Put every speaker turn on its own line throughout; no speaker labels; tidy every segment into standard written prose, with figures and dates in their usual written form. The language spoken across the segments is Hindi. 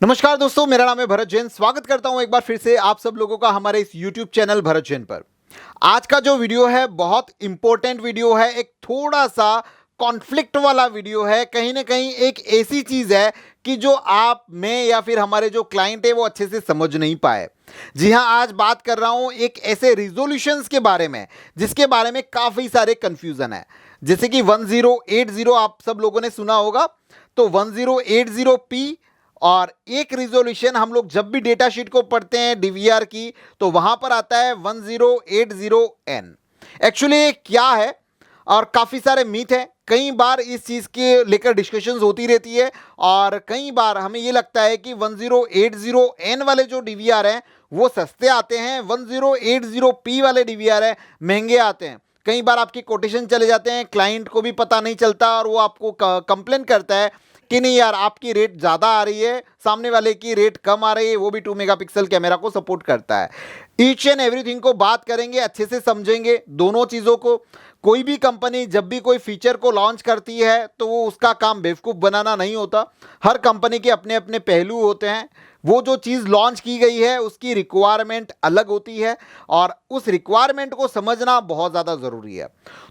नमस्कार दोस्तों, मेरा नाम है भरत जैन। स्वागत करता हूं एक बार फिर से आप सब लोगों का हमारे इस YouTube चैनल भरत जैन पर। आज का जो वीडियो है बहुत इंपॉर्टेंट वीडियो है, एक थोड़ा सा कॉन्फ्लिक्ट वाला वीडियो है। कहीं ना कहीं एक ऐसी चीज है कि जो आप में या फिर हमारे जो क्लाइंट है वो अच्छे से समझ नहीं पाए। जी हां, आज बात कर रहा हूं एक ऐसे रिजोल्यूशंस के बारे में जिसके बारे में काफी सारे कंफ्यूजन है। जैसे कि 1080 आप सब लोगों ने सुना होगा, तो 1080p और एक रिजोल्यूशन हम लोग जब भी डेटा शीट को पढ़ते हैं डीवीआर की, तो वहां पर आता है 1080n। एक्चुअली क्या है, और काफी सारे मीथ है। कई बार इस चीज के लेकर डिस्कशंस होती रहती है और कई बार हमें ये लगता है कि 1080n वाले जो डीवीआर हैं वो सस्ते आते हैं, 1080p वाले डीवीआर है महंगे आते हैं। कई बार आपकी कोटेशन चले जाते हैं, क्लाइंट को भी पता नहीं चलता और वो आपको कंप्लेन करता है कि नहीं यार, आपकी रेट ज़्यादा आ रही है, सामने वाले की रेट कम आ रही है, वो भी 2 मेगापिक्सल कैमरा को सपोर्ट करता है। ईच एंड एवरीथिंग को बात करेंगे, अच्छे से समझेंगे दोनों चीज़ों को। कोई भी कंपनी जब भी कोई फीचर को लॉन्च करती है तो वो उसका काम बेवकूफ़ बनाना नहीं होता। हर कंपनी के अपने अपने पहलू होते हैं। वो जो चीज़ लॉन्च की गई है उसकी रिक्वायरमेंट अलग होती है और उस रिक्वायरमेंट को समझना बहुत ज़्यादा ज़रूरी है।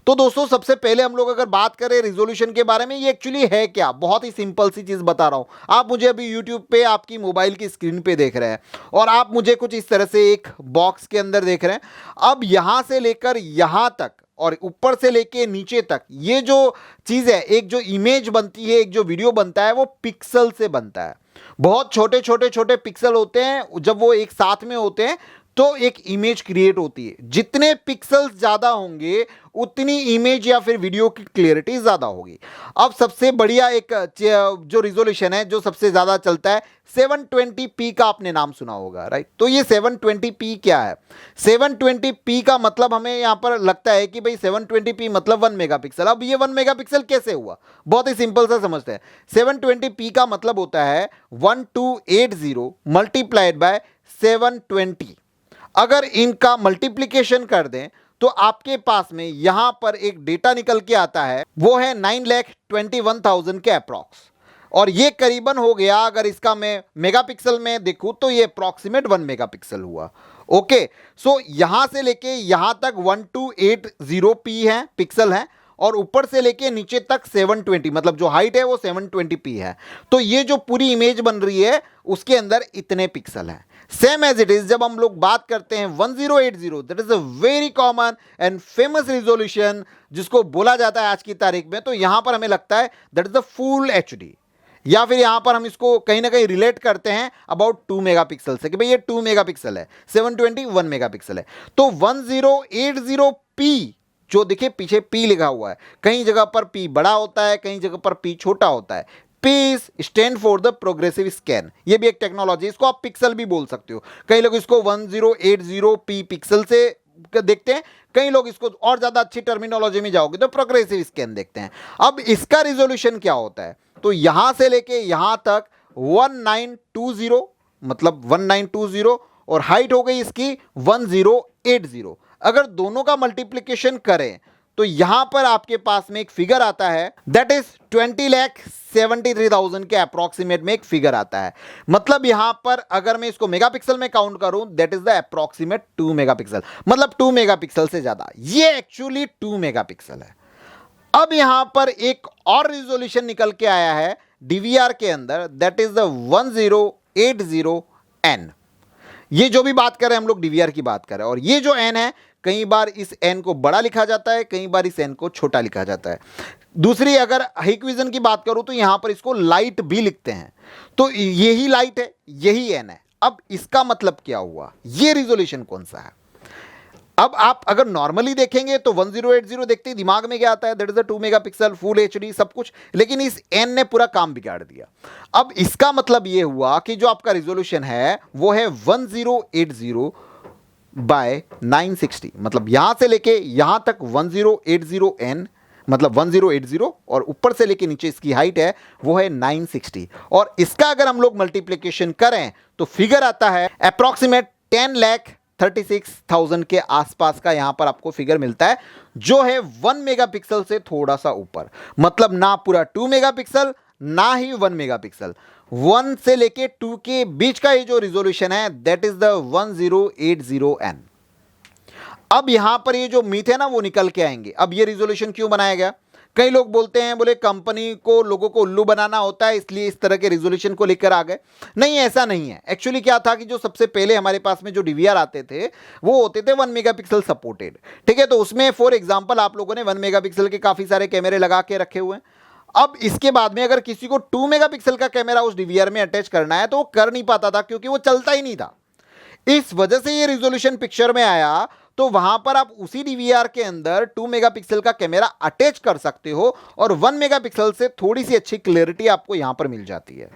तो दोस्तों, सबसे पहले हम लोग अगर बात करें रिजोल्यूशन के बारे में, ये एक्चुअली है क्या, बहुत ही सिंपल सी चीज़ बता रहा हूँ। आप मुझे अभी यूट्यूब पे आपकी मोबाइल की स्क्रीन पे देख रहे हैं और आप मुझे कुछ इस तरह से एक बॉक्स के अंदर देख रहे हैं। अब यहाँ से लेकर यहाँ तक और ऊपर से लेके नीचे तक ये जो चीज़ है, एक जो इमेज बनती है, एक जो वीडियो बनता है, वो पिक्सल से बनता है। बहुत छोटे छोटे छोटे पिक्सल होते हैं, जब वो एक साथ में होते हैं तो एक इमेज क्रिएट होती है। जितने पिक्सल्स ज्यादा होंगे उतनी इमेज या फिर वीडियो की क्लियरिटी ज्यादा होगी। अब सबसे बढ़िया एक जो रिजोल्यूशन है जो सबसे ज्यादा चलता है, 720p का आपने नाम सुना होगा, राइट। तो ये 720p क्या है? 720p का मतलब हमें यहां पर लगता है कि भाई 720p मतलब 1 मेगापिक्सल। अब ये 1 मेगापिक्सल कैसे हुआ? बहुत ही सिंपल सा समझते हैं। 720p का मतलब होता है 1280 मल्टीप्लाइड बाय 720। अगर इनका मल्टीप्लिकेशन कर दें तो आपके पास में यहां पर एक डेटा निकल के आता है, वो है 9,21,000 के अप्रॉक्स। और ये करीबन हो गया, अगर इसका मैं मेगापिक्सल में देखूं तो ये अप्रॉक्सीमेट 1 मेगापिक्सल हुआ। ओके, सो यहां से लेके यहां तक 1280p है, पिक्सल है, और ऊपर से लेके नीचे तक 720, मतलब जो हाइट है वो 720p है। तो ये जो पूरी इमेज बन रही है उसके अंदर इतने पिक्सल हैं। सेम एज इट इज जब हम लोग बात करते हैं 1080, that is a very common and famous resolution जिसको बोला जाता है आज की तारीख में। तो यहां पर हमें लगता है that is the full HD, या फिर यहां पर हम इसको कहीं ना कहीं रिलेट करते हैं अबाउट 2 मेगापिक्सल से कि भाई ये 2 मेगापिक्सल है, 720 1 मेगापिक्सल है। तो 1080p जो देखिए पीछे P लिखा हुआ है, कहीं जगह पर P बड़ा होता है, कहीं जगह पर P छोटा होता है। P stand for the progressive scan, ये भी एक टेक्नोलॉजी, इसको आप पिक्सल भी बोल सकते हो। कई लोग इसको 1080p पिक्सल से देखते हैं, कई लोग इसको और ज्यादा अच्छी टर्मिनोलॉजी में जाओगे तो प्रोग्रेसिव स्कैन देखते हैं। अब इसका रिजोल्यूशन क्या होता है? तो यहां से लेके यहां तक 1920, मतलब 1920, और हाइट हो गई इसकी 1080। अगर दोनों का मल्टीप्लिकेशन करें तो यहां पर आपके पास में एक फिगर आता है, दैट इज 20,73,000 के अप्रोक्सीमेट में एक फिगर आता है। मतलब यहां पर अगर मैं इसको मेगापिक्सल में काउंट करूं, that is the approximate 2 megapixel, मतलब 2 मेगापिक्सल से ज्यादा। ये एक्चुअली 2 मेगापिक्सल है। अब यहां पर एक और रिजोल्यूशन निकल के आया है डीवीआर के अंदर, दैट इज द 1080n। ये जो भी बात कर रहे हैं हम लोग डीवीआर की बात कर रहे हैं, और ये जो n है, कई बार इस n को बड़ा लिखा जाता है, कई बार इस n को छोटा लिखा जाता है। दूसरी अगर हाइक्विजन की बात करूं तो यहां पर इसको लाइट भी लिखते हैं। तो यही लाइट है, यही n है। अब इसका मतलब क्या हुआ? ये रिजोल्यूशन कौन सा है? अब आप अगर नॉर्मली देखेंगे तो 1080 देखते ही दिमाग में क्या आता है? That is the 2 megapixel, full HD, सब कुछ। लेकिन इस n ने पूरा काम बिगाड़ दिया। अब इसका मतलब यह हुआ कि जो आपका रिजोल्यूशन है वो है 1080 बाय 960, मतलब यहां से लेके यहां तक 1080n, मतलब 1080, और ऊपर से लेके नीचे इसकी हाइट है वो है 960। और इसका अगर हम लोग मल्टीप्लिकेशन करें तो फिगर आता है अप्रॉक्सीमेट 10,36,000 के आसपास का। यहां पर आपको फिगर मिलता है जो है 1 मेगापिक्सल से थोड़ा सा ऊपर, मतलब ना पूरा 2 मेगापिक्सल ना ही 1 मेगापिक्सल। 1 से लेके 2 के बीच का ये जो रिजोल्यूशन है दैट इज द 1080n। अब यहां पर ये जो मीथ है ना वो निकल के आएंगे। अब ये रिजोल्यूशन क्यों बनाया गया? कई लोग बोलते हैं बोले कंपनी को लोगों को उल्लू बनाना होता है इसलिए इस तरह के रिजोल्यूशन को लेकर आ गए। नहीं, ऐसा नहीं है। एक्चुअली क्या था कि जो सबसे पहले हमारे पास में जो डीवीआर आते थे वो होते थे 1 मेगापिक्सल सपोर्टेड। ठीक है, तो उसमें फॉर एग्जांपल आप लोगों ने 1 मेगापिक्सल के काफी सारे कैमरे लगा के रखे हुए हैं। अब इसके बाद में अगर किसी को 2 मेगापिक्सल का कैमरा उस डीवीआर में अटैच करना है तो वो कर नहीं पाता था क्योंकि वो चलता ही नहीं था। इस वजह से ये रिजोल्यूशन पिक्चर में आया। तो वहां पर आप उसी डीवीआर के अंदर 2 मेगापिक्सल का कैमरा अटैच कर सकते हो और 1 मेगापिक्सल से थोड़ी सी अच्छी क्लैरिटी आपको यहां पर मिल जाती है।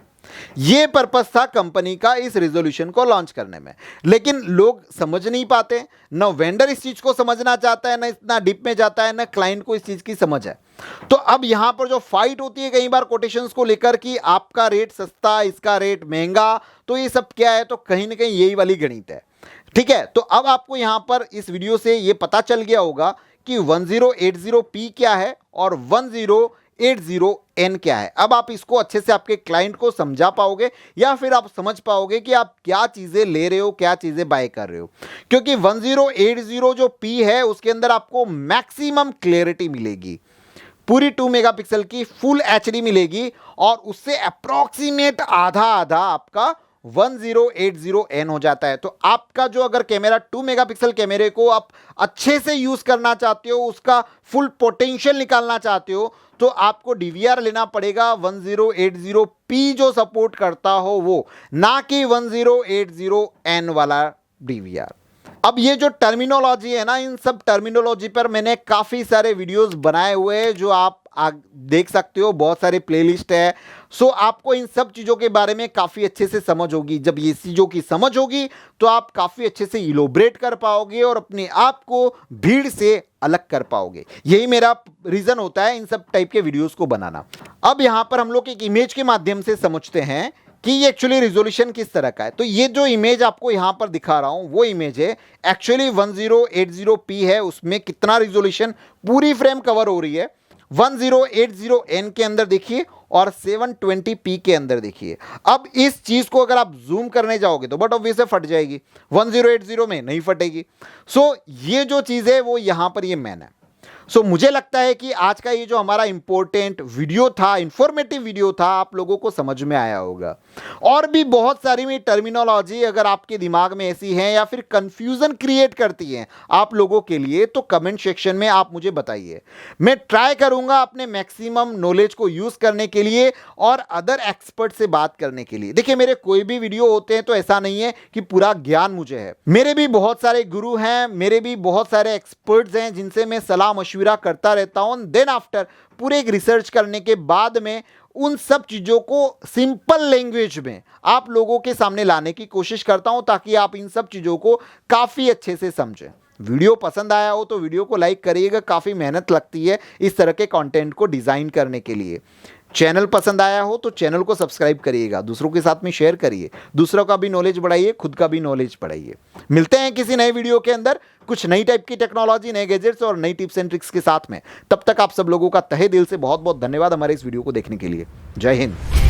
यह पर्पस था कंपनी का इस रिजोल्यूशन को लॉन्च करने में, लेकिन लोग समझ नहीं पाते। न वेंडर इस चीज को समझना चाहता है, न इतना डीप में जाता है, न क्लाइंट को इस चीज की समझ है। तो अब यहां पर जो फाइट होती है कई बार कोटेशंस को लेकर कि आपका रेट सस्ता, इसका रेट महंगा, तो ये सब क्या है? तो कहीं ना कहीं यही वाली गणित है। ठीक है, तो अब आपको यहां पर इस वीडियो से ये पता चल गया होगा कि 1080p क्या है और 1080n क्या है। अब आप इसको अच्छे से आपके क्लाइंट को समझा पाओगे या फिर आप समझ पाओगे कि आप क्या चीजें ले रहे हो, क्या चीजें बाय कर रहे हो। क्योंकि 1080 जो p है उसके अंदर आपको मैक्सिमम क्लैरिटी मिलेगी, पूरी 2 मेगापिक्सल की फुल एचडी मिलेगी और उससे अप्रॉक्सीमेट आधा आधा आपका 1080n हो जाता है। तो आपका जो अगर कैमरा 2 मेगापिक्सल कैमरे को आप अच्छे से यूज करना चाहते हो, उसका फुल पोटेंशियल निकालना चाहते हो, तो आपको डीवीआर लेना पड़ेगा 1080p जो सपोर्ट करता हो वो, ना कि 1080n वाला डीवीआर। अब ये जो टर्मिनोलॉजी है ना, इन सब टर्मिनोलॉजी पर मैंने काफी सारे वीडियोस बनाए हुए हैं जो आप देख सकते हो, बहुत सारे प्लेलिस्ट है। सो आपको इन सब चीजों के बारे में काफी अच्छे से समझ होगी। जब ये चीजों की समझ होगी तो आप काफी अच्छे से इलोब्रेट कर पाओगे और अपने आप को भीड़ से अलग कर पाओगे। यही मेरा रीजन होता है इन सब टाइप के वीडियोस को बनाना। अब यहां पर हम लोग एक इमेज के माध्यम से समझते हैं कि ये एक्चुअली रिजोल्यूशन किस तरह का है। तो ये जो इमेज आपको यहां पर दिखा रहा हूं वो इमेज है एक्चुअली 1080p है। उसमें कितना रिजोल्यूशन पूरी फ्रेम कवर हो रही है 1080n के अंदर देखिए और 720p के अंदर देखिए। अब इस चीज को अगर आप जूम करने जाओगे तो बट ऑब्वियसली फट जाएगी, 1080 में नहीं फटेगी। सो ये जो चीज है वो यहां पर ये मैन है। सो मुझे लगता है कि आज का ये जो हमारा इंपॉर्टेंट वीडियो था, इंफॉर्मेटिव वीडियो था, आप लोगों को समझ में आया होगा। और भी बहुत सारी में टर्मिनोलॉजी अगर आपके दिमाग में ऐसी है या फिर कंफ्यूजन क्रिएट करती है आप लोगों के लिए तो कमेंट सेक्शन में आप मुझे बताइए। मैं ट्राई करूंगा अपने मैक्सिमम नॉलेज को यूज करने के लिए और अदर एक्सपर्ट से बात करने के लिए। देखिए मेरे कोई भी वीडियो होते हैं तो ऐसा नहीं है कि पूरा ज्ञान मुझे है, मेरे भी बहुत सारे गुरु हैं, मेरे भी बहुत सारे एक्सपर्ट्स हैं जिनसे मैं सलाह मशविरा करता रहता हूं। देन आफ्टर पूरे एक रिसर्च करने के बाद में उन सब चीजों को सिंपल लैंग्वेज में आप लोगों के सामने लाने की कोशिश करता हूं ताकि आप इन सब चीजों को काफी अच्छे से समझें। वीडियो पसंद आया हो तो वीडियो को लाइक करिएगा, काफी मेहनत लगती है इस तरह के कंटेंट को डिजाइन करने के लिए। चैनल पसंद आया हो तो चैनल को सब्सक्राइब करिएगा, दूसरों के साथ में शेयर करिए, दूसरों का भी नॉलेज बढ़ाइए, खुद का भी नॉलेज बढ़ाइए। मिलते हैं किसी नए वीडियो के अंदर कुछ नई टाइप की टेक्नोलॉजी, नए गैजेट्स और नई टिप्स एंड ट्रिक्स के साथ में। तब तक आप सब लोगों का तहे दिल से बहुत बहुत धन्यवाद हमारे इस वीडियो को देखने के लिए। जय हिंद।